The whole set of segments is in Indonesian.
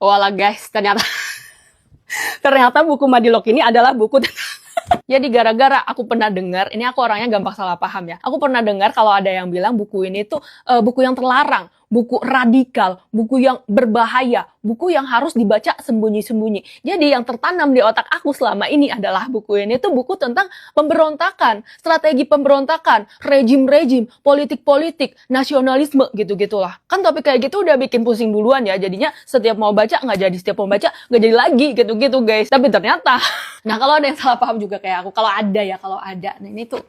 Walah guys, ternyata buku Madilog ini adalah buku. Jadi gara-gara aku pernah dengar, ini aku orangnya gampang salah paham ya. Aku pernah dengar kalau ada yang bilang buku ini tuh buku yang terlarang, buku radikal, buku yang berbahaya, buku yang harus dibaca sembunyi-sembunyi. Jadi yang tertanam di otak aku selama ini adalah buku ini tuh buku tentang pemberontakan, strategi pemberontakan, rejim-rejim, politik-politik, nasionalisme gitu-gitulah. Kan topik kayak gitu udah bikin pusing duluan ya. Jadinya setiap mau baca nggak jadi, setiap mau baca nggak jadi lagi gitu-gitu guys. Tapi ternyata, nah kalau ada yang salah paham juga kayak aku, kalau ada. Nah ini tuh,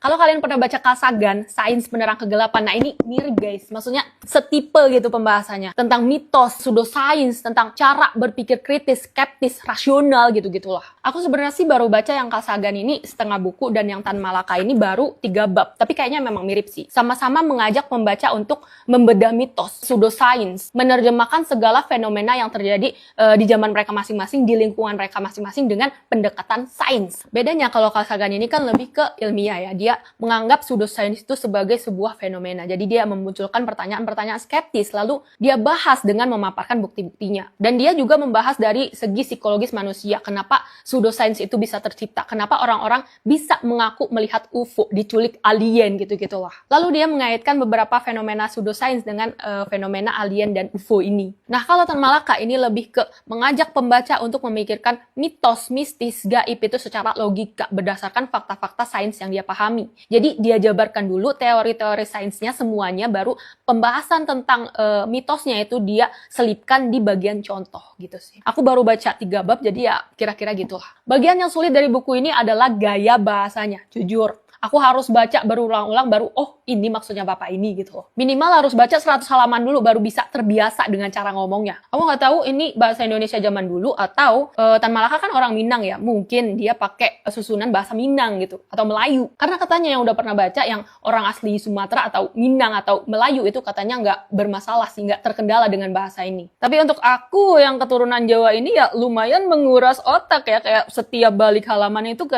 kalau kalian pernah baca Kasagan, Sains Penerang Kegelapan, nah ini mirip guys, maksudnya setipe gitu pembahasannya. Tentang mitos, pseudosains, tentang cara berpikir kritis, skeptis, rasional gitu-gitulah. Aku sebenarnya sih baru baca yang Kasagan ini setengah buku, dan yang Tan Malaka ini baru 3 bab. Tapi kayaknya memang mirip sih. Sama-sama mengajak pembaca untuk membedah mitos, pseudosains, menerjemahkan segala fenomena yang terjadi di zaman mereka masing-masing, di lingkungan mereka masing-masing dengan pendekatan sains. Bedanya kalau Kasagan ini kan lebih ke ilmiah ya. Dia menganggap pseudosains itu sebagai sebuah fenomena. Jadi dia memunculkan pertanyaan-pertanyaan skeptis, lalu dia bahas dengan memaparkan bukti-buktinya. Dan dia juga membahas dari segi psikologis manusia, kenapa pseudosains itu bisa tercipta, kenapa orang-orang bisa mengaku melihat UFO, diculik alien gitu-gitulah. Lalu dia mengaitkan beberapa fenomena pseudosains dengan fenomena alien dan UFO ini. Nah, kalau Tan Malaka ini lebih ke mengajak pembaca untuk memikirkan mitos, mistis, gaib itu secara logika berdasarkan fakta-fakta sains yang dia pahami. Jadi dia jabarkan dulu teori-teori sainsnya semuanya, baru pembahasan tentang mitosnya itu dia selipkan di bagian contoh gitu sih. Aku baru baca 3 bab, jadi ya kira-kira gitulah. Bagian yang sulit dari buku ini adalah gaya bahasanya, jujur. Aku harus baca berulang-ulang baru, oh ini maksudnya bapak ini gitu loh. Minimal harus baca 100 halaman dulu baru bisa terbiasa dengan cara ngomongnya. Aku nggak tahu ini bahasa Indonesia zaman dulu atau Tan Malaka kan orang Minang ya. Mungkin dia pakai susunan bahasa Minang gitu. Atau Melayu. Karena katanya yang udah pernah baca yang orang asli Sumatera atau Minang atau Melayu itu katanya nggak bermasalah sih. Nggak terkendala dengan bahasa ini. Tapi untuk aku yang keturunan Jawa ini ya lumayan menguras otak ya. Kayak setiap balik halaman itu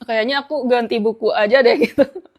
kayaknya aku ganti buku aja deh gitu.